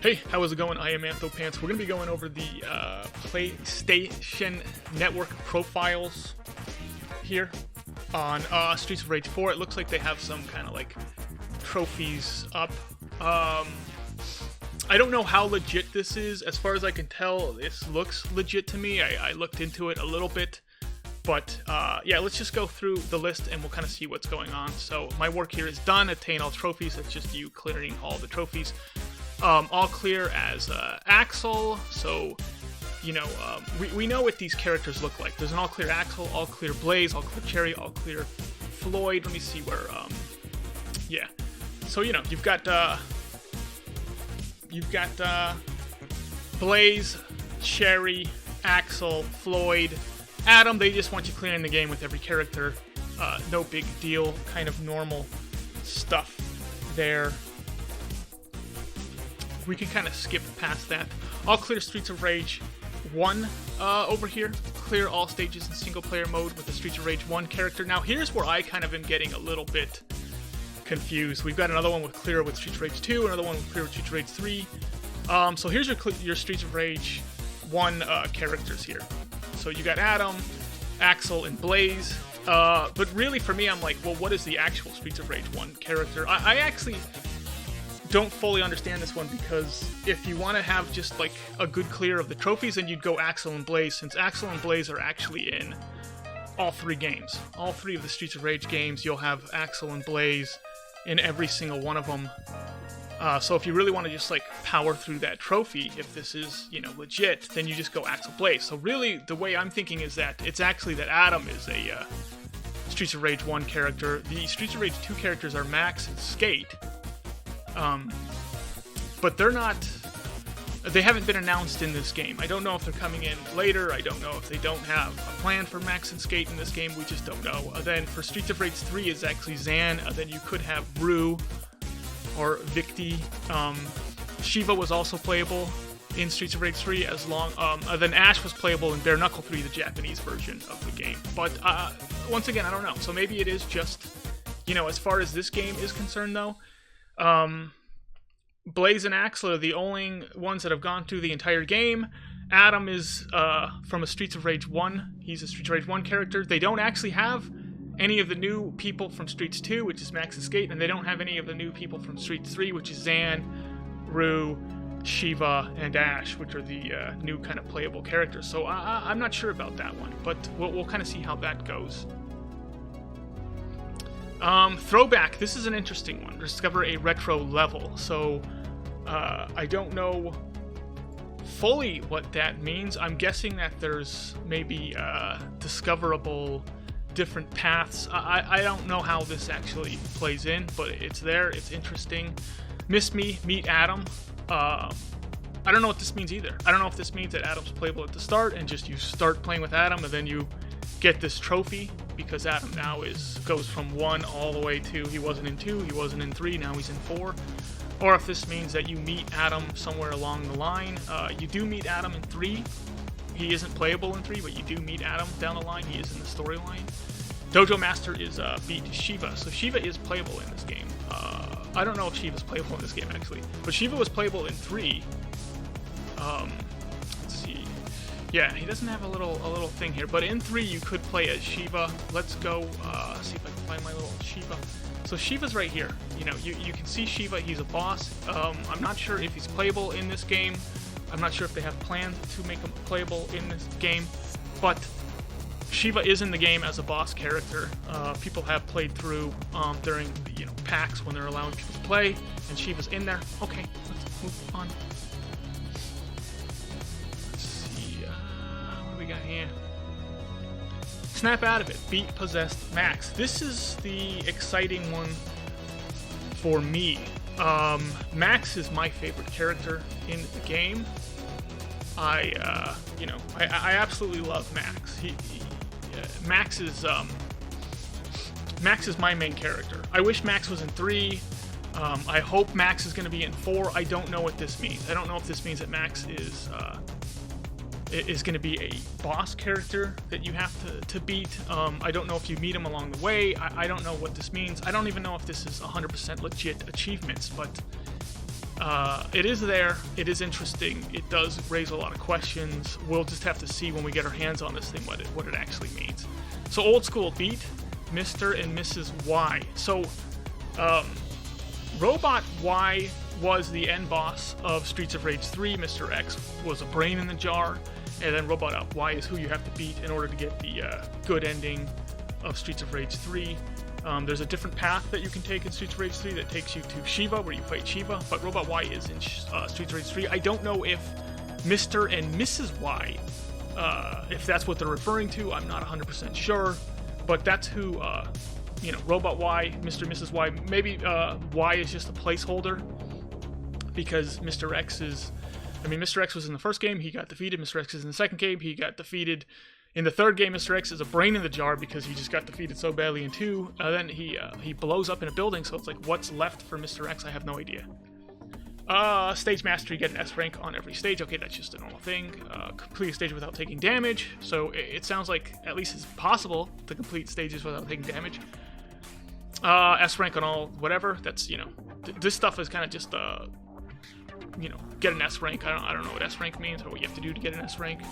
Hey, how is it going? I am Anthopants. We're going to be going over the PlayStation Network profiles here on Streets of Rage 4. It looks like they have some kind of like trophies up. I don't know how legit this is. As far as I can tell, this looks legit to me. I looked into it a little bit. But yeah, let's just go through the list and we'll kind of see what's going on. So my work here is done. Attain all trophies. That's just you clearing all the trophies. All clear as Axel, so, you know, we know what these characters look like. There's an all clear Axel, all clear Blaze, all clear Cherry, all clear Floyd. Let me see where, yeah. So, you know, you've got Blaze, Cherry, Axel, Floyd, Adam. They just want you clearing the game with every character. No big deal, kind of normal stuff there. We can kind of skip past that. All clear Streets of Rage 1 over here. Clear all stages in single player mode with the Streets of Rage 1 character. Now here's where I kind of am getting a little bit confused. We've got another one with clear with Streets of Rage 2, another one with clear with Streets of Rage 3. So here's your Streets of Rage 1 characters here. So you got Adam, Axel, and Blaze. But really for me, I'm like, well, what is the actual Streets of Rage 1 character? I actually don't fully understand this one, because if you want to have just like a good clear of the trophies, then you'd go Axel and Blaze, since Axel and Blaze are actually in all three games. All three of the Streets of Rage games, you'll have Axel and Blaze in every single one of them. So if you really want to just like power through that trophy, if this is, you know, legit, then you just go Axel Blaze. So really the way I'm thinking is that it's actually that Adam is a Streets of Rage 1 character. The Streets of Rage 2 characters are Max and Skate. But they haven't been announced in this game. I don't know if they're coming in later. I don't know if they don't have a plan for Max and Skate in this game. We just don't know. Then for Streets of Rage 3 is actually Zan. Then you could have Rue or Victi. Shiva was also playable in Streets of Rage 3 as long. Then Ash was playable in Bare Knuckle 3, the Japanese version of the game. But once again, I don't know. So maybe it is just, you know, as far as this game is concerned though, Blaze and Axel are the only ones that have gone through the entire game. Adam is from a Streets of Rage 1. He's a Streets of Rage 1 character. They don't actually have any of the new people from Streets 2, which is Max and Skate, and they don't have any of the new people from Streets 3, which is Zan, Rue, Shiva, and Ash, which are the new kind of playable characters. So I'm not sure about that one, but we'll kind of see how that goes. Throwback. This is an interesting one. Discover a retro level. So, I don't know fully what that means. I'm guessing that there's maybe, discoverable different paths. I don't know how this actually plays in, but it's there. It's interesting. Miss Me, Meet Adam. I don't know what this means either. I don't know if this means that Adam's playable at the start and just you start playing with Adam and then you get this trophy, because Adam now goes from 1 all the way to, he wasn't in 2, he wasn't in 3, now he's in 4. Or if this means that you meet Adam somewhere along the line. You do meet Adam in 3. He isn't playable in 3, but you do meet Adam down the line. He is in the storyline. Dojo Master is beat Shiva. So Shiva is playable in this game. I don't know if Shiva's playable in this game actually, but Shiva was playable in 3. Let's see. Yeah, he doesn't have a little thing here, but in 3 you could play as Shiva. Let's go see if I can find my little Shiva. So Shiva's right here. You know, you can see Shiva. He's a boss. I'm not sure if he's playable in this game. I'm not sure if they have plans to make him playable in this game, but Shiva is in the game as a boss character. People have played through during the, packs when they're allowing people to play, and Shiva's in there. Okay, let's move on. Got here. Snap out of it. Beat Possessed Max. This is the exciting one for me. Max is my favorite character in the game. I absolutely love Max. Max is my main character. I wish Max was in 3. I hope Max is going to be in 4. I don't know what this means. I don't know if this means that Max is going to be a boss character that you have to beat. I don't know if you meet him along the way. I don't know what this means. I don't even know if this is 100% legit achievements, but It is there. It is interesting. It does raise a lot of questions. We'll just have to see when we get our hands on this thing what it actually means. So old school beat Mr. and Mrs. Y. So Robot Y was the end boss of Streets of Rage 3. Mr. X was a brain in the jar, and then Robot Y is who you have to beat in order to get the good ending of Streets of Rage 3. There's a different path that you can take in Streets of Rage 3 that takes you to Shiva, where you fight Shiva, but Robot Y is in Streets of Rage 3. I don't know if Mr. and Mrs. Y, if that's what they're referring to, I'm not 100% sure, but that's who, Robot Y, Mr. and Mrs. Y, maybe Y is just a placeholder, because Mr. X was in the first game, he got defeated. Mr. X is in the second game, he got defeated. In the third game, Mr. X is a brain in the jar because he just got defeated so badly in 2. Then he blows up in a building, so it's like, what's left for Mr. X? I have no idea. Stage mastery, get an S rank on every stage. Okay, that's just a normal thing. Complete a stage without taking damage. So it sounds like at least it's possible to complete stages without taking damage. S rank on all whatever. That's, this stuff is kind of just get an S rank. I don't know what S rank means or what you have to do to get an S rank.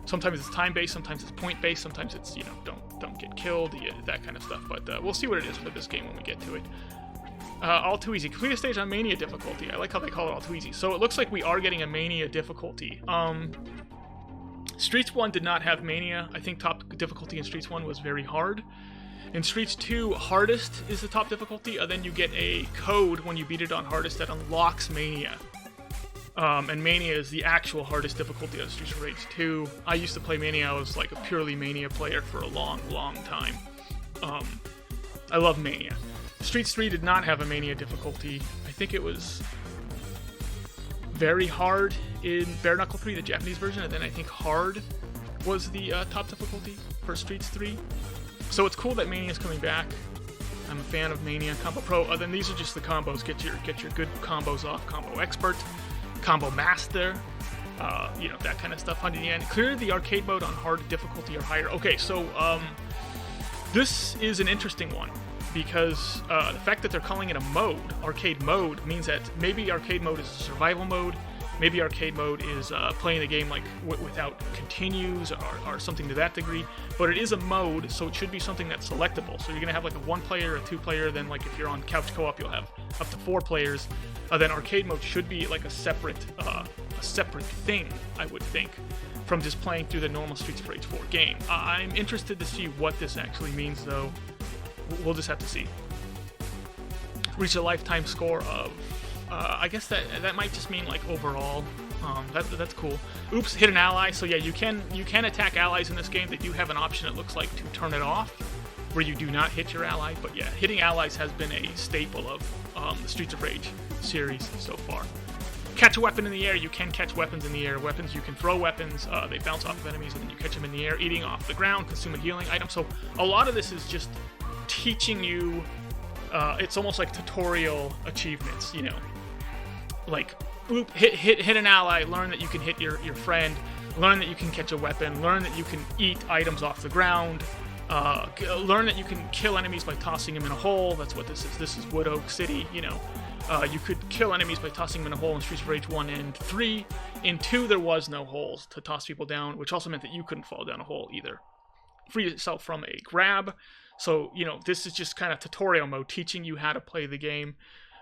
Sometimes it's time-based, sometimes it's point-based, sometimes it's, don't get killed, that kind of stuff. But we'll see what it is for this game when we get to it. All too easy. Complete a stage on Mania difficulty. I like how they call it all too easy. So it looks like we are getting a Mania difficulty. Streets 1 did not have Mania. I think top difficulty in Streets 1 was very hard. In Streets 2, hardest is the top difficulty, and then you get a code when you beat it on hardest that unlocks Mania. And Mania is the actual hardest difficulty of Streets of Rage 2. I used to play Mania. I was like a purely Mania player for a long, long time. I love Mania. Streets 3 did not have a Mania difficulty. I think it was very hard in Bare Knuckle 3, the Japanese version, and then I think hard was the top difficulty for Streets 3. So it's cool that Mania is coming back. I'm a fan of Mania. Combo Pro. Then these are just the combos. Get your good combos off. Combo Expert. Combo Master, that kind of stuff. 100 yen. Clear the arcade mode on hard difficulty or higher. Okay, so this is an interesting one because the fact that they're calling it a mode, arcade mode, means that maybe arcade mode is a survival mode. Maybe arcade mode is playing the game like without continues or something to that degree. But it is a mode, so it should be something that's selectable. So you're gonna have like a 1-player, a 2-player, then like if you're on couch co-op, you'll have up to 4 players. Then arcade mode should be like a separate thing, I would think, from just playing through the normal Streets of Rage 4 game. I'm interested to see what this actually means, though. We'll just have to see. Reach a lifetime score of, I guess that might just mean like overall. That's cool. Oops, hit an ally. So yeah, you can attack allies in this game. They do have an option, it looks like, to turn it off, where you do not hit your ally. But yeah, hitting allies has been a staple of the Streets of Rage series so far. Catch a weapon in the air. You can catch weapons in the air. Weapons, you can throw weapons. They bounce off of enemies and then you catch them in the air, eating off the ground, consuming healing items. So a lot of this is just teaching you. It's almost like tutorial achievements, like hit an ally, learn that you can hit your friend, learn that you can catch a weapon, learn that you can eat items off the ground, learn that you can kill enemies by tossing them in a hole. That's what this is. This is Wood Oak City, You could kill enemies by tossing them in a hole in Streets of Rage 1 and 3. In 2, there was no holes to toss people down, which also meant that you couldn't fall down a hole either. Free yourself from a grab. So, this is just kind of tutorial mode, teaching you how to play the game.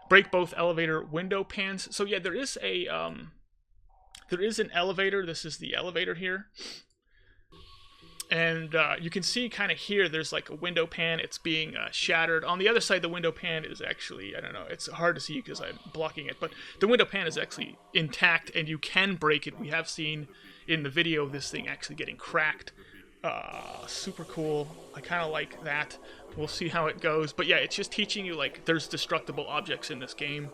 Break both elevator window pans. So yeah, there is an elevator. This is the elevator here. And you can see kind of here, there's like a window pan. It's being shattered. On the other side, the window pan is actually, I don't know, it's hard to see because I'm blocking it. But the window pan is actually intact and you can break it. We have seen in the video this thing actually getting cracked. Super cool. I kind of like that. We'll see how it goes. But yeah, it's just teaching you, like, there's destructible objects in this game.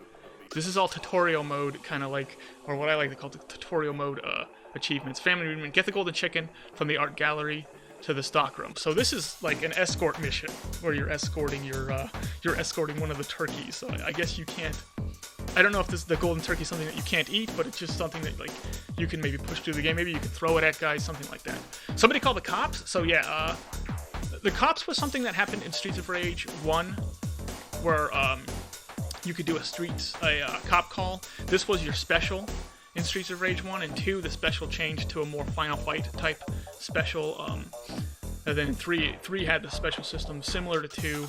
This is all tutorial mode, kind of like, or what I like to call the tutorial mode achievements. Family reunion. Get the golden chicken from the art gallery to the stockroom. So this is like an escort mission where you're escorting you're escorting one of the turkeys. So I guess you can't. I don't know if the golden turkey is something that you can't eat, but it's just something that like you can maybe push through the game. Maybe you can throw it at guys, something like that. Somebody called the cops. So yeah, the cops was something that happened in Streets of Rage 1, where you could do a cop call. This was your special in Streets of Rage 1, and 2, the special changed to a more Final Fight type special. And then 3 had the special system similar to 2.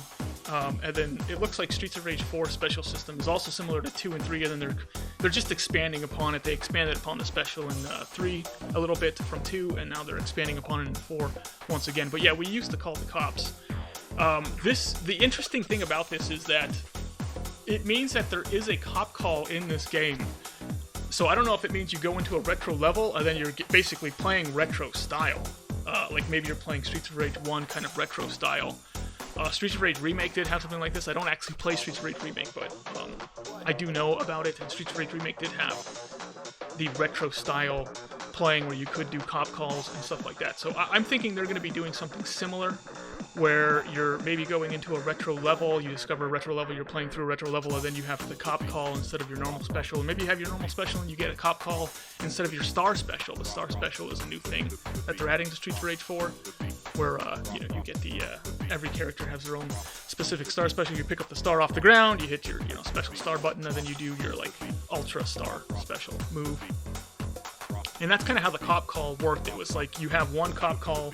And then it looks like Streets of Rage 4 special system is also similar to 2 and 3, and then they're just expanding upon it. They expanded upon the special in 3 a little bit from 2, and now they're expanding upon it in 4 once again. But yeah, we used to call the cops. The interesting thing about this is that it means that there is a cop call in this game. So I don't know if it means you go into a retro level and then you're basically playing retro style. Like maybe you're playing Streets of Rage 1 kind of retro style. Streets of Rage Remake did have something like this. I don't actually play Streets of Rage Remake, but I do know about it, and Streets of Rage Remake did have the retro style playing where you could do cop calls and stuff like that. So I'm thinking they're going to be doing something similar, where you're maybe going into a retro level, you discover a retro level, you're playing through a retro level, and then you have the cop call instead of your normal special. And maybe you have your normal special and you get a cop call instead of your star special. The star special is a new thing that they're adding to Streets of Rage 4, where you get the every character has their own specific star special. You pick up the star off the ground, you hit your special star button, and then you do your like ultra star special move. And that's kind of how the cop call worked. It was like you have one cop call,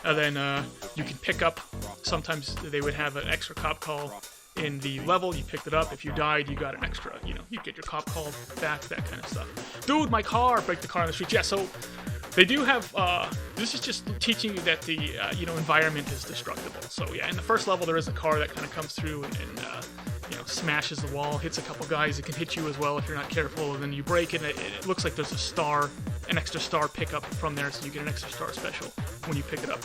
and then you can pick up. Sometimes they would have an extra cop call in the level. You picked it up. If you died, you got an extra. You get your cop call back. That kind of stuff. Dude, my car! Break the car on the street. Yeah. So they do have. This is just teaching you that the environment is destructible. So yeah, in the first level there is a car that kind of comes through and smashes the wall, hits a couple guys. It can hit you as well if you're not careful, and then you break it. It looks like there's an extra star pickup from there, so you get an extra star special when you pick it up.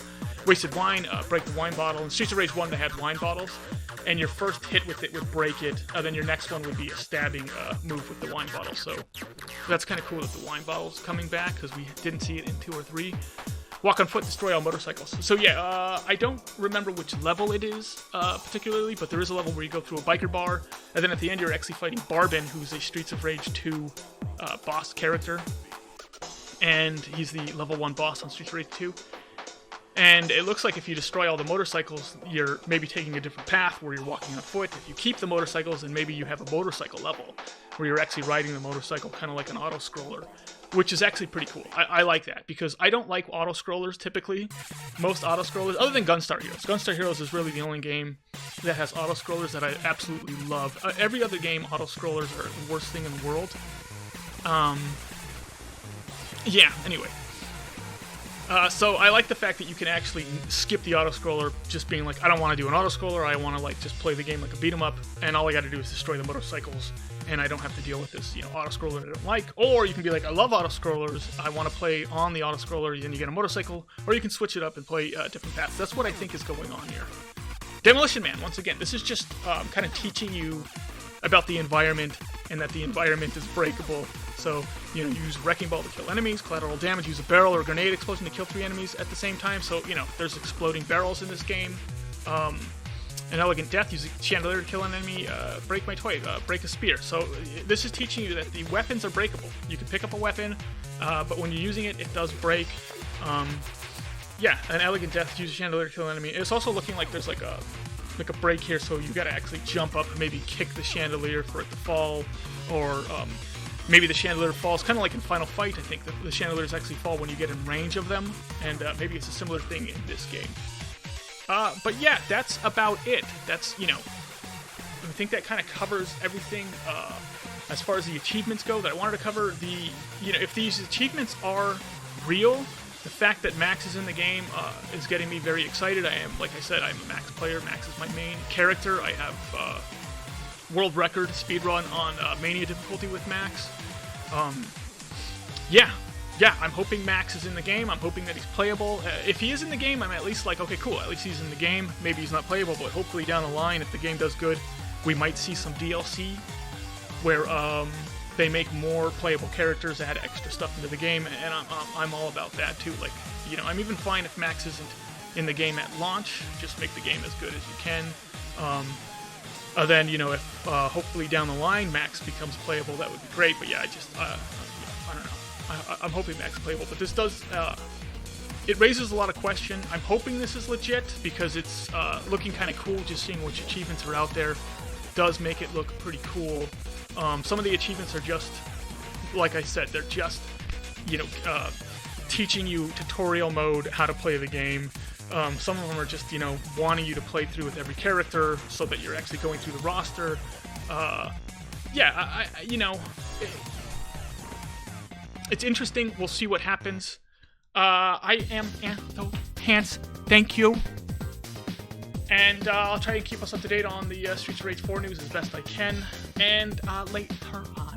Wasted wine, break the wine bottle. In Streets of Rage 1, they had wine bottles, and your first hit with it would break it, and then your next one would be a stabbing move with the wine bottle. So that's kind of cool that the wine bottle's coming back, because we didn't see it in 2 or 3. Walk on foot, destroy all motorcycles. So yeah, I don't remember which level it is particularly, but there is a level where you go through a biker bar, and then at the end you're actually fighting Barbin, who's a Streets of Rage 2 boss character, and he's the level 1 boss on Streets of Rage 2. And it looks like if you destroy all the motorcycles, you're maybe taking a different path where you're walking on foot. If you keep the motorcycles, then maybe you have a motorcycle level where you're actually riding the motorcycle, kind of like an auto-scroller, which is actually pretty cool. I like that, because I don't like auto-scrollers typically. Most auto-scrollers, other than Gunstar Heroes. Gunstar Heroes is really the only game that has auto-scrollers that I absolutely love. Every other game, auto-scrollers are the worst thing in the world. Yeah, anyway. So I like the fact that you can actually skip the auto-scroller, just being like, I don't want to do an auto-scroller, I want to like just play the game like a beat-em-up, and all I got to do is destroy the motorcycles, and I don't have to deal with this, auto-scroller I don't like. Or you can be like, I love auto-scrollers, I want to play on the auto-scroller, and you get a motorcycle, or you can switch it up and play different paths. That's what I think is going on here. Demolition Man, once again, this is just kind of teaching you about the environment, and that the environment is breakable. So, use Wrecking Ball to kill enemies, collateral damage, use a barrel or grenade explosion to kill 3 enemies at the same time. So, there's exploding barrels in this game. An Elegant Death, use a chandelier to kill an enemy, break my toy, break a spear. So, this is teaching you that the weapons are breakable. You can pick up a weapon, but when you're using it, it does break. Yeah, an Elegant Death, use a chandelier to kill an enemy. It's also looking like there's like a break here, so you gotta actually jump up and maybe kick the chandelier for it to fall, or maybe the chandelier falls, kind of like in Final Fight. I think that the chandeliers actually fall when you get in range of them, and maybe it's a similar thing in this game. But yeah, that's about it. That's, I think that kind of covers everything as far as the achievements go that I wanted to cover. If these achievements are real, the fact that Max is in the game is getting me very excited. Like I said, I'm a Max player. Max is my main character. I have world record speedrun on Mania difficulty with Max. Yeah, I'm hoping Max is in the game. I'm hoping that he's playable. If he is in the game, I'm at least like, okay, cool, at least he's in the game. Maybe he's not playable, but hopefully down the line, if the game does good, we might see some DLC where they make more playable characters, add extra stuff into the game, and I'm all about that too. Like, I'm even fine if Max isn't in the game at launch. Just make the game as good as you can. Then, if hopefully down the line Max becomes playable, that would be great. But yeah, I don't know. I'm hoping Max is playable, but this does, it raises a lot of question. I'm hoping this is legit, because it's looking kind of cool just seeing which achievements are out there. does make it look pretty cool. Some of the achievements are just, like I said, they're just, teaching you tutorial mode how to play the game. Some of them are just, wanting you to play through with every character so that you're actually going through the roster. It's interesting. We'll see what happens. I am Anthopants. Thank you. And I'll try and keep us up to date on the Streets of Rage 4 news as best I can. And later on.